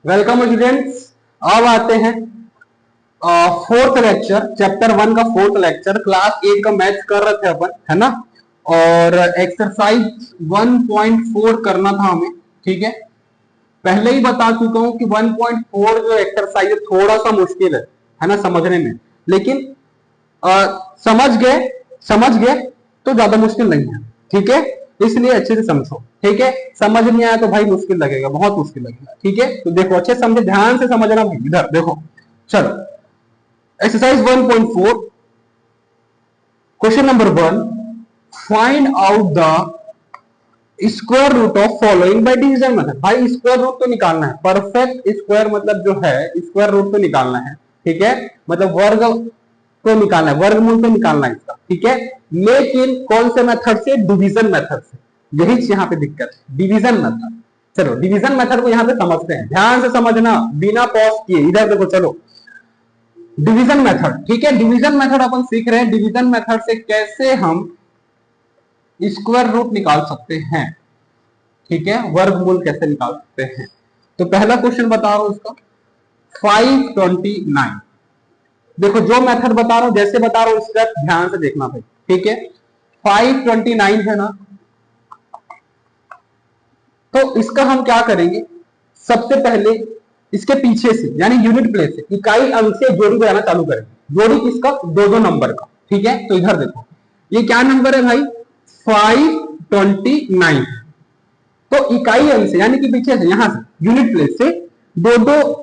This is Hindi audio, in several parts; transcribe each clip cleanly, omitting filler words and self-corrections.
Welcome students. अब आते हैं फोर्थ लेक्चर, चैप्टर 1 का फोर्थ लेक्चर, क्लास 8 का मैथ कर रहे थे अपन, है ना। और एक्सरसाइज 1.4 करना था हमें, ठीक है। पहले ही बता चुका हूं कि 1.4 जो एक्सरसाइज है थोड़ा सा मुश्किल है ना, समझने में। लेकिन समझ गए तो ज्यादा मुश्किल नहीं है, ठीक है। इसलिए अच्छे से समझो, ठीक है। समझ नहीं आया तो भाई मुश्किल लगेगा, बहुत मुश्किल लगेगा, ठीक है। तो देखो अच्छे समझे, ध्यान से समझना भाई। इधर देखो, चलो exercise 1.4 question number 1, find out the square root of following by division method. भाई स्क्वायर रूट तो निकालना है, परफेक्ट स्क्वायर मतलब जो है स्क्वायर रूट तो निकालना है, ठीक है। मतलब वर्ग तो निकालना है, वर्गमूल तो निकालना है इसका, ठीक है। लेकिन कौन से मेथड से? डिवीजन मेथड से। यही यहाँ पे दिक्कत है, डिवीजन मेथड। चलो डिवीजन मेथड को यहाँ पे समझते हैं, ध्यान से समझना बिना पॉज किए। इधर देखो, चलो डिवीजन मेथड, ठीक है। डिवीजन मेथड अपन सीख रहे हैं, डिवीजन मेथड से कैसे हम स्क्वायर रूट निकाल सकते हैं, ठीक है। वर्गमूल कैसे निकाल सकते हैं। तो पहला क्वेश्चन बता रहा हूं इसका, 529। देखो जो मेथड बता रहा हूं, जैसे बता रहा हूं स्टेप ध्यान से देखना भाई, ठीक है। 529 है ना, तो इसका हम क्या करेंगे, सबसे पहले इसके पीछे से यानी यूनिट प्लेस से इकाई अंक से जोड़ी बनाना चालू करेंगे। जोड़ी किसका? दो दो नंबर का, ठीक है। तो इधर देखो ये क्या नंबर है भाई? 529। तो इकाई अंक से यानी कि पीछे से, यहां से यूनिट प्लेस से दो दो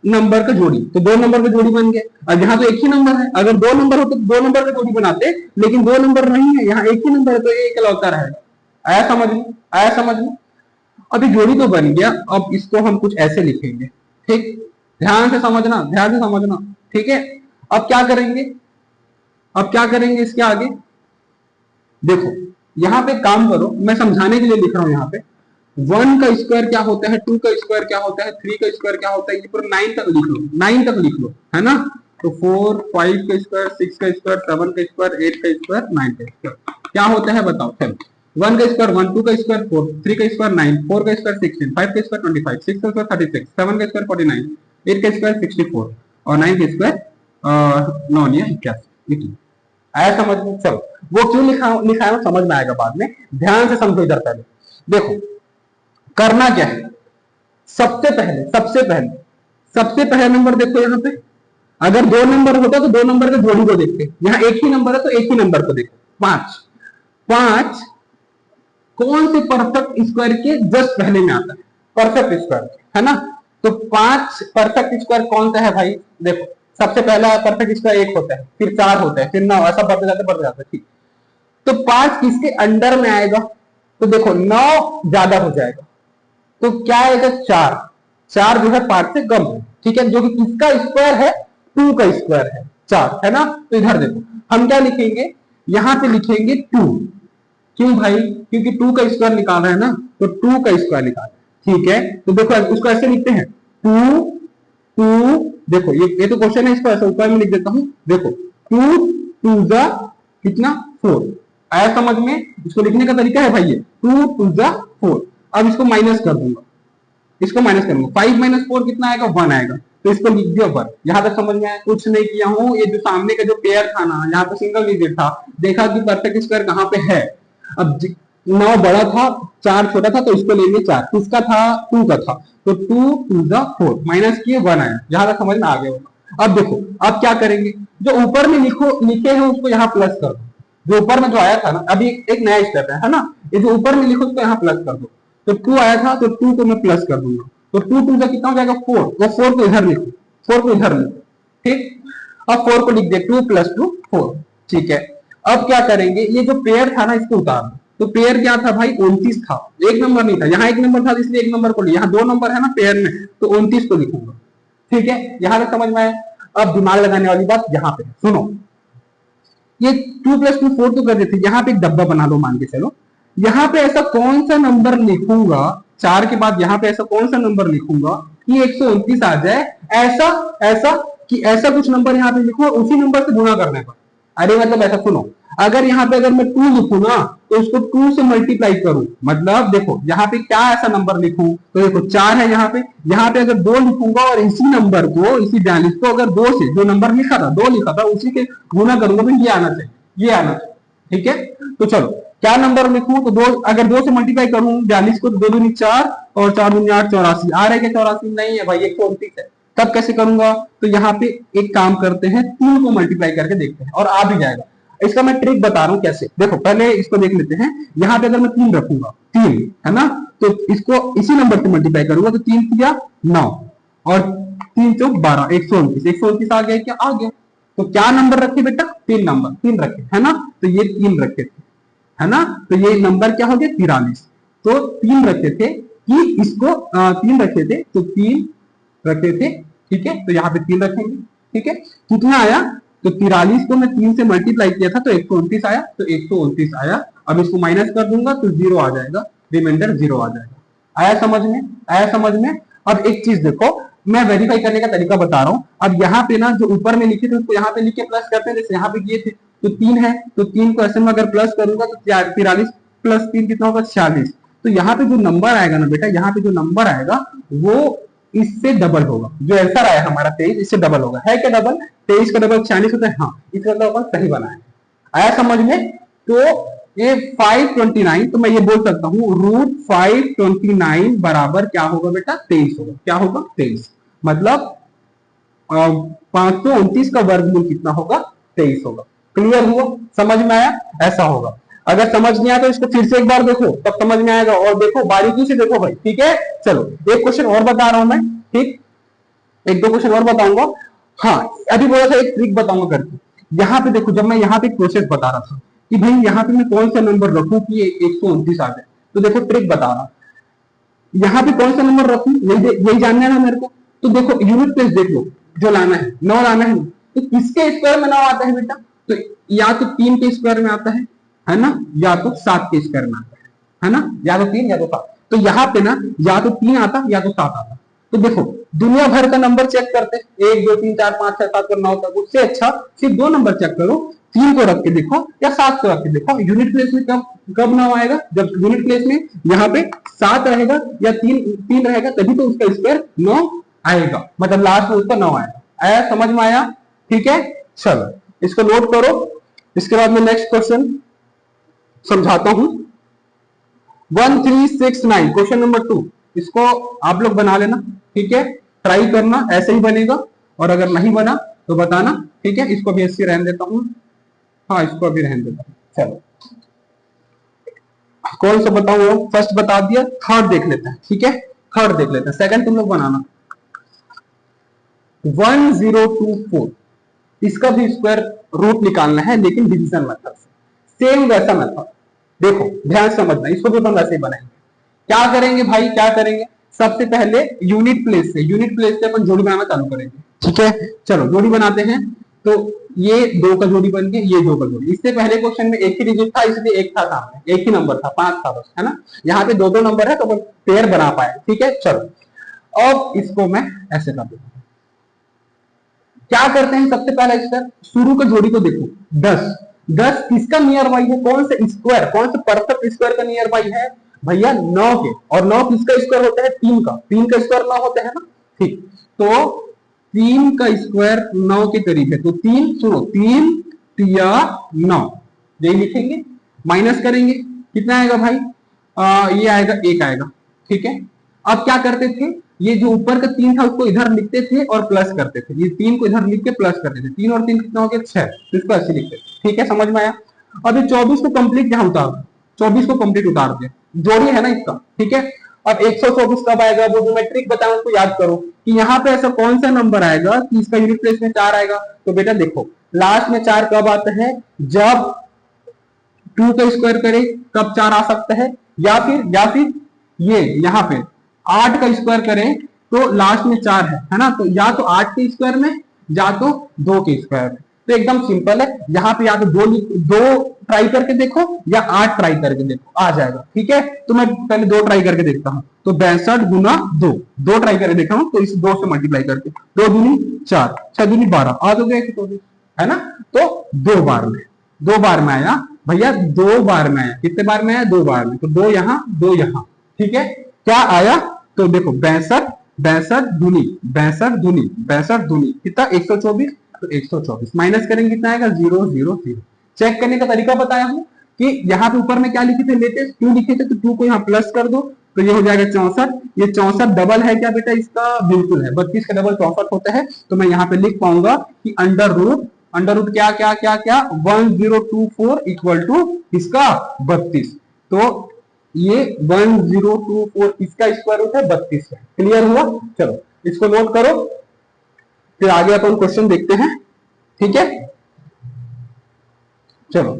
नंबर का जोड़ी, तो दो नंबर का जोड़ी बन गया। और यहाँ तो एक ही नंबर है, अगर दो नंबर होते तो दो नंबर का जोड़ी बनाते, लेकिन दो नंबर नहीं है, यहाँ एक ही नंबर है, तो ये इकलौता रहेगा। आया समझ में? आया समझ में? अभी जोड़ी तो बन गया, अब इसको हम कुछ ऐसे लिखेंगे, ठीक। ध्यान से समझना, ध्यान से समझना, ठीक है। अब क्या करेंगे, अब क्या करेंगे इसके आगे देखो, यहाँ पे काम करो, मैं समझाने के लिए लिख रहा हूं। यहाँ पे 1 का स्क्वायर क्या होता है, 2 का स्क्वायर क्या होता है, 3 का स्क्वायर क्या होता है, ये पूरा 9 तक लिख लो, 9 तक लिख लो, है ना। तो 4, 5 का स्क्वायर, 6 का स्क्वायर, 7 का स्क्वायर, 8 का स्क्वायर, 9 का स्क्वायर क्या होता है बताओ। 1 का स्क्वायर 1, 2 का स्क्वायर 4, 3 का स्क्वायर 9, 4 का स्क्वायर 16, 5 का स्क्वायर 25, 6 का स्क्वायर 36, 7 का स्क्वायर 49, 8 का स्क्वायर 64 और 9 का स्क्वायर 81। आया समझ में? चलो वो क्यों लिखा है समझ में आएगा बाद में, ध्यान से समझो। इधर पहले देखो करना क्या है, सबसे पहले नंबर देखो। यहाँ पे अगर दो नंबर होता तो दो नंबर के जोड़ी को देखते, यहाँ एक ही नंबर है तो एक ही नंबर को देखो। 5 कौन से परफेक्ट स्क्वायर के जस्ट पहले में आता है? परफेक्ट स्क्वायर, है ना। तो 5 परफेक्ट स्क्वायर कौन सा है भाई? देखो सबसे पहला परफेक्ट स्क्वायर 1 होता है, फिर 4 होता है, फिर 9, ऐसा बढ़ते जाते, ठीक। तो 5 किसके अंडर में आएगा? तो देखो 9 ज्यादा हो जाएगा, तो क्या आएगा? 4 जो है 5 से कम है, ठीक है। जो कि किसका स्क्वायर है? 2 का स्क्वायर है, 4, है ना। तो इधर देखो हम क्या लिखेंगे, यहां पे लिखेंगे 2। क्यों भाई? क्योंकि 2 का स्क्वायर निकाल रहे हैं ना, तो 2 का स्क्वायर निकाल, ठीक है। तो देखो उसको ऐसे लिखते हैं 2 देखो ये तो क्वेश्चन है, इसको ऐसे ऊपर में लिख देता हूं। देखो 2 2 जा कितना? 4। आया समझ में? इसको लिखने का तरीका है भाई ये 2 2 जा 4। अब इसको माइनस कर दूंगा, इसको माइनस करूंगा, 5 माइनस 4 कितना आएगा? 1 आएगा। तो इसको लिख दिया 1। यहां तक समझ में आया? कुछ नहीं किया हूं, ये जो सामने का जो पेयर था ना, यहाँ पे सिंगल डिजिट था, देखा कि परफेक्ट स्क्वायर कहां पे है। अब 9 बड़ा था, 4 छोटा था, तो इसको लेंगे 4। किसका था? 2 का था, तो 2 2 जा 4, माइनस किए 1 आया। यहां तक समझ में आ गया होगा। अब देखो अब क्या करेंगे, जो ऊपर में लिखे हैं उसको यहाँ प्लस कर दो। जो ऊपर में जो आया था ना, अभी एक नया स्टेप है ना, ये जो ऊपर में लिखो उसको यहाँ प्लस कर दो। तो 2 आया था, तो 2 को मैं प्लस कर दूंगा, तो 2 2 जा कितना हो जाएगा? 4। वो 4 को इधर लिखो, 4 को इधर लिखो, ठीक। अब 4 को लिख दे 2 + 2 4, ठीक है। अब क्या करेंगे, ये जो पेयर था ना इसको उतार दो। तो पेयर क्या था भाई? 29 था, एक नंबर नहीं था। यहाँ एक नंबर था इसलिए एक नंबर को लिया, यहाँ 2 नंबर है ना पेयर में, तो 29 को लिखूंगा, ठीक है। यहां तक समझ में आया? अब दिमाग लगाने वाली बात यहाँ पे सुनो, ये 2 + 2 4 तो कर देते, यहाँ पे एक डब्बा बना लो, मान के चलो यहाँ पे ऐसा कौन सा नंबर लिखूंगा 4 के बाद, यहाँ पे ऐसा कौन सा नंबर लिखूंगा कि 129 आ जाए। ऐसा कि ऐसा कुछ नंबर यहाँ पे लिखूंगा उसी नंबर से गुणा करने पर। अरे मतलब ऐसा सुनो, अगर यहाँ पे अगर मैं 2 लिखूं ना, तो उसको 2 से मल्टीप्लाई करूं, मतलब देखो यहाँ पे क्या ऐसा नंबर लिखूं, तो देखो 4 है यहाँ पे अगर 2 लिखूंगा और इसी नंबर को, इसी 42 को अगर 2 से, जो नंबर लिखा था 2 लिखा था, उसी के गुना करूंगा तो ये आना चाहिए, ये आना चाहिए। ठीक है, तो चलो क्या नंबर लिखूं, तो 2, अगर 2 से मल्टीप्लाई करूं 42 को, 2 दूनी 4 और 4 दूनी 8, 84 आ रहा है क्या? 84 नहीं है भाई, 129 है। तब कैसे करूंगा, तो यहाँ पे एक काम करते हैं, 3 को मल्टीप्लाई करके देखते हैं और आ भी जाएगा। इसका मैं ट्रिक बता रहा हूं कैसे, देखो पहले इसको देख लेते हैं। यहाँ पे अगर मैं 3 रखूंगा, 3 है ना, तो इसको इसी नंबर से मल्टीप्लाई करूंगा, तो 3 किया 9 और 3 चौक 12, 129, 129 आ गया क्या? आ गया। तो क्या नंबर रखे बेटा? 3 नंबर, 3 रखे है ना, तो ये 3 रखे थे, है ना, तो ये नंबर क्या हो गया? 43। तो 3 रखे थे कि इसको 3 रखे थे, तो 3 रखे थे। ठीक है, तो यहाँ पे 3 रखेंगे। ठीक है, कितना आया? तो 43 को मैं 3 से मल्टीप्लाई किया था तो 129 आया, तो 129 आया। अब इसको माइनस कर दूंगा तो 0 आ जाएगा, रिमाइंडर 0 आ जाएगा। आया समझ में? आया समझ में? अब एक चीज देखो, मैं वेरीफाई करने का तरीका बता रहा हूं। अब यहाँ पे ना जो ऊपर में लिखे थे उसको यहाँ पे लिख के प्लस करते हैं, जैसे यहाँ पे किए थे, तो 3 है, तो 3 को ऐसे में अगर प्लस करूंगा तो 43 प्लस 3 कितना होगा? 46। तो यहाँ पे जो नंबर आएगा ना बेटा, यहाँ पे जो नंबर आएगा वो इससे डबल होगा। जो आंसर आया हमारा 23, इससे डबल होगा। है क्या डबल? 23 का डबल 46 होता है। हाँ, इसका मतलब अपन सही बनाए। आया समझ में? तो ये 529, तो मैं ये बोल सकता हूँ √529 बराबर क्या होगा बेटा? 23 होगा। क्या होगा? 23। मतलब 529 का वर्गमूल कितना होगा? 23 होगा। क्लियर हुआ? समझ में आया? ऐसा होगा। अगर समझ नहीं आया तो इसको फिर से एक बार देखो, तब समझ में आएगा। और देखो, बारीकी से देखो भाई। ठीक है, चलो एक क्वेश्चन और बता रहा हूं मैं। ठीक, 1-2 क्वेश्चन और बताऊंगा। हाँ, अभी बोला था एक ट्रिक बताऊंगा करके। यहाँ पे देखो, जब मैं यहाँ पे प्रोसेस बता रहा था कि भाई यहाँ पे मैं कौन सा नंबर रखूं कि 129 आ जाए, तो देखो ट्रिक बता रहा, यहाँ पे कौन सा नंबर रखूं यही जानना है ना मेरे को। तो देखो यूनिट प्लेस देख लो, जो लाना है 9 लाना है, तो किसके स्क्वायर में 9 आता है बेटा? तो या तो 3 के स्क्वायर में आता है ना, या तो 7 के स्क्वायर में आता है ना, या तो 3 या तो 7। तो यहाँ पे ना या तो 3 आता या तो 7 आता। तो देखो दुनिया भर का नंबर चेक करते, 1 2 3 4 5 6 7 और 9 तक, उससे अच्छा सिर्फ 2 नंबर चेक करो, 3 को रख के देखो या 7 को रख के देखो। यूनिट प्लेस में कब 9 आएगा? जब यूनिट प्लेस में यहाँ पे 7 रहेगा या 3 रहेगा, तभी तो उसका स्क्वायर 9 आएगा, मतलब लास्ट में उसका 9 आएगा। आया समझ में? आया? ठीक है, चलो इसको नोट करो। इसके बाद में नेक्स्ट क्वेश्चन समझाता हूं। 1369 क्वेश्चन नंबर 2, इसको आप लोग बना लेना। ठीक है, ट्राई करना, ऐसे ही बनेगा, और अगर नहीं बना तो बताना। ठीक है, इसको भी ऐसे रहने देता हूं। हाँ, इसको अभी रहने देता हूं। चलो कौन सा बताऊं? फर्स्ट बता दिया, थर्ड देख लेते हैं। ठीक है, थर्ड देख लेते हैं, सेकंड तुम लोग बनाना। 1024, इसका भी स्क्वायर रूट निकालना है, लेकिन डिवीजन मेथड से। सेम वैसा मेथड, देखो ध्यान समझना, इसको भी अपन वैसे ही बनाएंगे। क्या करेंगे भाई, क्या करेंगे? सबसे पहले यूनिट प्लेस से अपन जोड़ी बनाना चालू करेंगे। ठीक है, चलो जोड़ी बनाते हैं। तो ये 2 का जोड़ी बन गया, ये 2 का जोड़ी। इससे पहले क्वेश्चन में एक ही डिजिट था, इसलिए एक था सामने, एक ही नंबर था, 5 था बस, है ना। यहाँ पे 2 नंबर है तो अपन पेयर बना पाए। ठीक है, चलो अब इसको मैं ऐसे कर दूंगा। क्या करते हैं सबसे पहले स्टेप, शुरू का जोड़ी को देखो, 10 किसका नियर बाई है? कौन से स्क्वायर, कौन से परफेक्ट स्क्वायर का नियर बाई है भैया? 9 के। और 9 किसका स्क्वायर होता है? 3 का। 3 का स्क्वायर 9 होता है ना। ठीक, तो 3 का स्क्वायर 9 के करीब है, तो 3 सुनो, 3 तिया 9, यही लिखेंगे। माइनस करेंगे, कितना आएगा भाई? ये आएगा 1 आएगा। ठीक है, अब क्या करते थे, ये जो ऊपर का 3 था उसको इधर लिखते थे और प्लस करते थे। ये 3 को इधर लिख के प्लस करते थे। 3 और 3 कितना हो गया? 6, तो इसको ऐसे लिखते थे। ठीक है, समझ में आया? अब ये 24 को कंप्लीट यहाँ उतार दो, 24 को कंप्लीट उतार दे, जोड़ी है ना इसका। ठीक है, अब 124 कब आएगा? वो जो मैं ट्रिक बताऊं उसको याद करो कि यहाँ पे ऐसा कौन सा नंबर आएगा कि इसका यूनिट प्लेस में 4 आएगा। तो बेटा देखो, लास्ट में 4 कब आता है? जब 2 का स्क्वायर करे तब 4 आ सकता है, या फिर ये यहाँ पे 8 का स्क्वायर करें तो लास्ट में 4 है ना। तो या तो 8 के स्क्वायर में या तो 2 के स्क्वायर में। तो एकदम सिंपल है, यहाँ पे या तो 2 ट्राई करके देखो या 8 ट्राई करके देखो, आ जाएगा। ठीक है, तो मैं पहले 2 ट्राई करके देखता हूँ। तो 62 गुना 2 ट्राई करके देखा हूँ, तो इस 2 से मल्टीप्लाई करके 2 दूनी 4, 6 दूनी 12, आ तो गया, है ना। तो 2 बार में आया भैया 2 बार में आया, कितने बार में आया? 2 बार में, तो 2 यहाँ 2 यहाँ, ठीक है। क्या आया? तो देखो 62 62 दूनी 62 दूनी 62 दूनी कितना? 124, तो 124 माइनस करेंगे कितना आएगा? 0 0 0। चेक करने का तरीका बताया हूं कि यहाँ पे ऊपर में क्या लिखे थे? लेटेस्ट 2 लिखे थे, तो 2 को यहाँ प्लस कर दो, तो ये हो जाएगा 64। ये 64 डबल है क्या बेटा इसका? बिल्कुल है, 32 का डबल 64 होता है। तो मैं यहाँ पे लिख पाऊंगा कि अंडर रूट क्या क्या क्या क्या 1024 इक्वल टू इसका 32। तो ये 1024 इसका स्क्वायर रूट है 32 है। क्लियर हुआ? चलो इसको नोट करो, फिर आगे अपन क्वेश्चन देखते हैं, ठीक है। चलो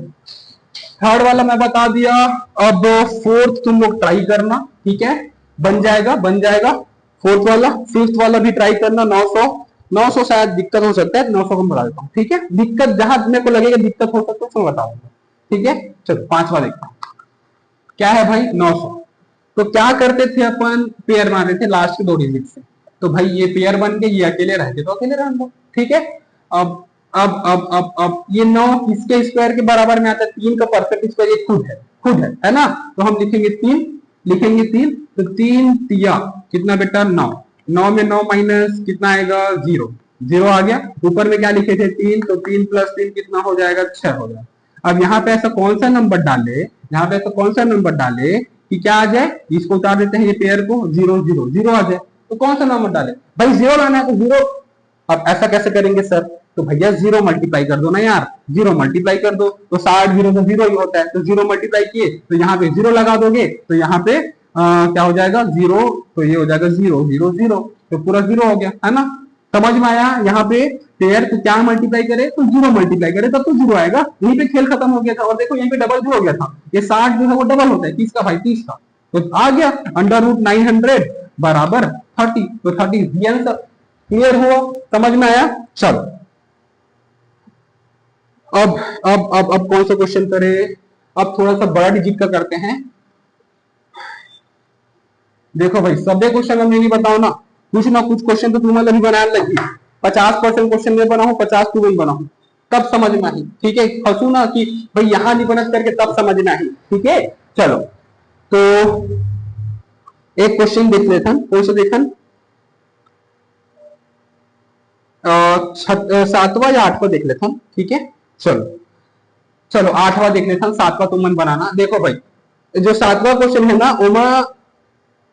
थर्ड वाला मैं बता दिया, अब फोर्थ तुम लोग ट्राई करना, ठीक है, बन जाएगा बन जाएगा। फोर्थ वाला, फिफ्थ वाला भी ट्राई करना। 900 शायद दिक्कत हो सकता है, 900 को बढ़ा देता हूँ, ठीक है। दिक्कत जहां मेरे को लगेगा दिक्कत हो सकता है उसमें बताऊंगा, ठीक है। चलो पांचवा देखता हूँ, क्या है भाई? 900। तो क्या करते थे अपन? पेयर मारते थे लास्ट के 2 डिजिट से। तो भाई ये पेयर बन के, ये अकेले रहते तो अकेले रहने दो, ठीक है। अब ये 9 किसके स्क्वायर के बराबर में आता है? 3 का परफेक्ट स्क्वायर, ये खुद है ना। तो हम लिखेंगे 3, लिखेंगे 3, तो 3 तिया कितना बेटा? 9। 9 में 9 माइनस कितना आएगा? 0 0 आ गया। ऊपर में क्या लिखे थे? 3, तो 3 प्लस 3 कितना हो जाएगा? 6 हो जाएगा। अब यहाँ पे ऐसा कौन सा नंबर डाले, यहाँ पे ऐसा कौन सा नंबर डाले कि क्या आ जाए? इसको उतार देते हैं, ये पेयर को, 0 0 0 आ जाए। तो कौन सा नंबर डाले भाई? 0 लाना है तो 0। अब ऐसा कैसे करेंगे सर? तो भैया 0 मल्टीप्लाई कर दो ना यार, 0 मल्टीप्लाई कर दो, तो 60 0 से 0 ही होता है, तो 0 मल्टीप्लाई किए तो यहाँ पे 0 लगा दोगे, तो यहाँ पे क्या हो जाएगा? 0, तो ये हो जाएगा 0 0 0, तो पूरा 0 हो गया, है ना। समझ में आया? यहाँ पे पेयर तो क्या मल्टीप्लाई करे? तो 0 मल्टीप्लाई करे तब तो 0 आएगा। यहीं पे खेल खत्म हो गया था। और देखो यहीं पे डबल भी हो गया था। ये 60 जो है वो डबल होता है, किसका भाई? 30 का। तो आ गया अंडर रूट 900 बराबर 30, तो 30 आंसर। क्लियर हुआ? समझ में आया? चलो अब कौन सा क्वेश्चन करे? अब थोड़ा सा बड़ा डिजिट का करते हैं। देखो भाई सभी क्वेश्चन मैं नहीं बताऊं ना, कुछ ना कुछ क्वेश्चन तो तुम्हारे भी बनाने लगी। 50% क्वेश्चन मैं बनाऊं, 50 तू भी बनाऊं, तब समझ में आई, ठीक है। फंसू ना कि भाई यहां नहीं बनत करके तब समझ में आई, ठीक है। चलो तो एक क्वेश्चन देख लेते हैं, कौन सा देखन? 7वां या 8वां देख लेते हैं, ठीक है। चलो चलो 8वां देख लेते हैं, 7वां तुम मन बनाना। देखो भाई जो 7वां क्वेश्चन है ना, ओमा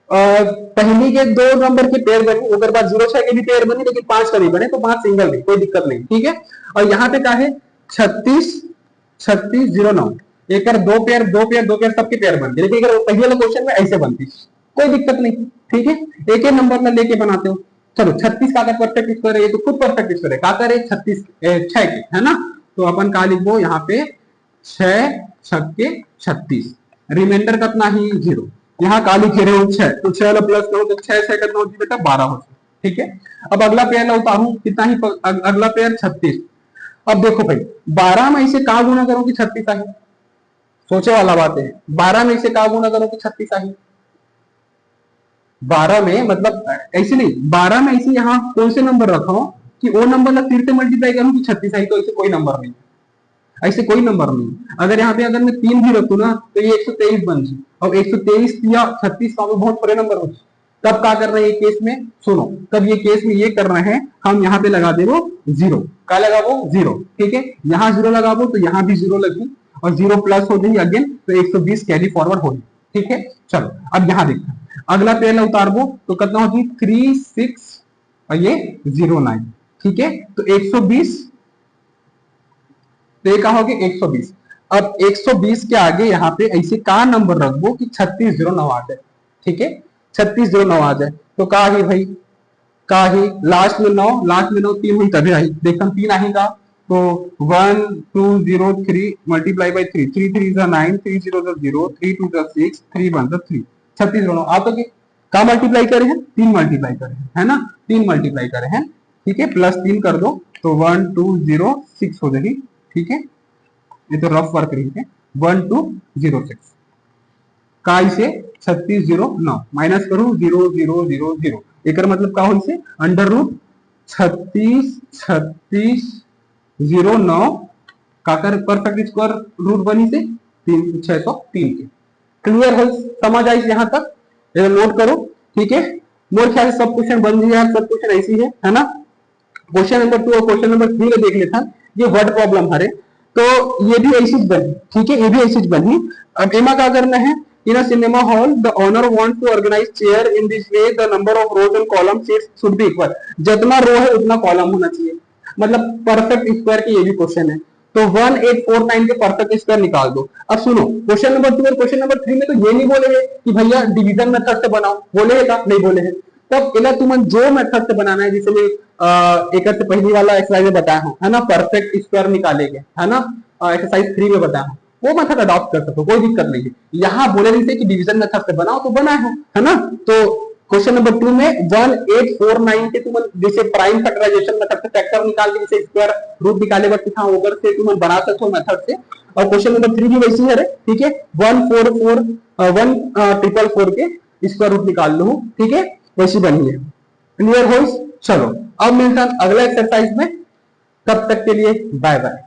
पहली के 2 नंबर के पेयर बने, अगर बात 0 6 के भी पेयर बने, लेकिन 5 का नहीं बने, तो 5 सिंगल नहीं, कोई दिक्कत नहीं, ठीक है। और यहाँ पे क्या है? 36 36 0 9, एक दो पेयर सबके पेयर बनते, लेकिन अगर पहले वाले क्वेश्चन में ऐसे बनती, कोई दिक्कत नहीं, ठीक है। एक नंबर में लेके बनाते हो। चलो 36 का अगर परफेक्ट स्क्वायर है, ये तो खुद परफेक्ट स्क्वायर है, का करे 36 6 के, है ना। तो अपन का लिखो यहाँ पे 6 छक्के 36, रिमाइंडर कितना ही 0। यहाँ काली घेरे हो 6, तो 6 वाला प्लस करो तो 6 6 कितना होती बेटा? 12 होती, ठीक है। अब अगला पेयर लाता हूं, कितना ही अगला पेयर 36। अब देखो भाई 12 में इसे का गुना करो कि 36 आई? सोचे वाला बात है। 12 में इसे का गुना करो कि 36 आई? 12 में मतलब ऐसे नहीं, 12 में ऐसे यहाँ कौन से नंबर रखा हो कि वो नंबर फिर से मल्टीप्लाई करूं कि 36 आई? तो ऐसे कोई नंबर नहीं, ऐसे कोई नंबर नहीं। अगर यहाँ पे अगर मैं 3 भी रखू ना, तो ये 123 बन जाए, और 123 या 36 का बहुत बड़े नंबर हो। तब क्या कर रहे हैं ये केस में? सुनो, तब ये केस में ये कर रहे हैं हम, यहाँ पे लगा दे वो 0, क्या लगा वो 0, ठीक है। यहाँ 0 लगा वो, तो यहाँ भी 0 लगी, और 0 प्लस हो जाएगी अगेन, तो 120 कैरी फॉरवर्ड होगी, ठीक है। चलो अब यहाँ देखते हैं, अगला पेयर उतार वो, तो कितना होगी? 3 6 और ये 0 9, ठीक है। तो 120, तो ये कहा होगा 120। अब 120 के आगे यहाँ पे ऐसे का नंबर रख दो कि 36 0 9 आ जाए, ठीक है। 36 0 9 आ जाए, तो का ही भाई, का ही लास्ट में 9, लास्ट में 9 3 हुई तभी आई, देखम 3 आएगा, तो 1 2 0 3 multiply by 3, 3 3 is 9, 3 0 is 0, 3 2 is 6, 3 1 is 3, 36 0 9 आ। तो का मल्टीप्लाई करे हैं? 3 मल्टीप्लाई करे हैं, है ना, 3 मल्टीप्लाई करे हैं, ठीक है। प्लस 3 कर दो, तो 1 2 0 6 हो जाएगी, ठीक है। ये तो रफ वर्क रही है। 1 2 0 6 का इसे 36 0 9 माइनस करो 0 0 0 0, एक मतलब का हो इसे अंडर रूट 36 36 0 9 काकर परफेक्ट स्क्वायर रूट बनी से 603 के। क्लियर है, समझ आई यहाँ तक, नोट करो, ठीक है। मोर ख्याल सब क्वेश्चन बन गया, सब क्वेश्चन ऐसी है ना। क्वेश्चन नंबर 2 और क्वेश्चन नंबर 3 देख लेता, ये वर्ड प्रॉब्लम हरे, तो ये भी ऐसी बनी, ठीक है, ये भी ऐसी बनी। अब एमा क्या करना है, in a cinema hall the owner want to organise chair in this way the number of rows and column seats should be equal, जितना रो है उतना कॉलम होना चाहिए, मतलब परफेक्ट स्क्वायर की ये भी क्वेश्चन है। तो 1849 के परफेक्ट स्क्वायर निकाल दो। अब सुनो, क्वेश्चन नंबर 2 और क्वेश्चन नंबर 3 में तो ये नहीं बोले है कि भैया डिवीजन मेथड से बनाओ, बोले है का नहीं बोले है। तब इला तुम जो मेथड से बनाना है, जिसमें एक से पहली वाला एक्सरसाइज में बताया हूं, है ना, परफेक्ट स्क्वायर निकालेंगे, है ना, एक्सरसाइज 3 में बताया हूं, वो मेथड अडॉप्ट कर सकते हो, कोई दिक्कत नहीं है। यहाँ बोले नहीं थे कि डिवीजन मेथड से बनाओ, तो बनाए हो, है ना। तो क्वेश्चन नंबर 2 में 1849 के तुम जैसे प्राइम फैक्टराइजेशन मेथड से फैक्टर निकाल के जैसे स्क्वायर रूट निकाले बट था ओवर से तुम बना सकते हो मेथड से। और क्वेश्चन नंबर 3 भी वैसी है, ठीक है, 1444 के स्क्वायर रूट निकाल लो, ठीक है, वैसी बनी है। क्लियर हो? चलो अब मिलता है अगला एक्सरसाइज में, तब तक के लिए बाय बाय।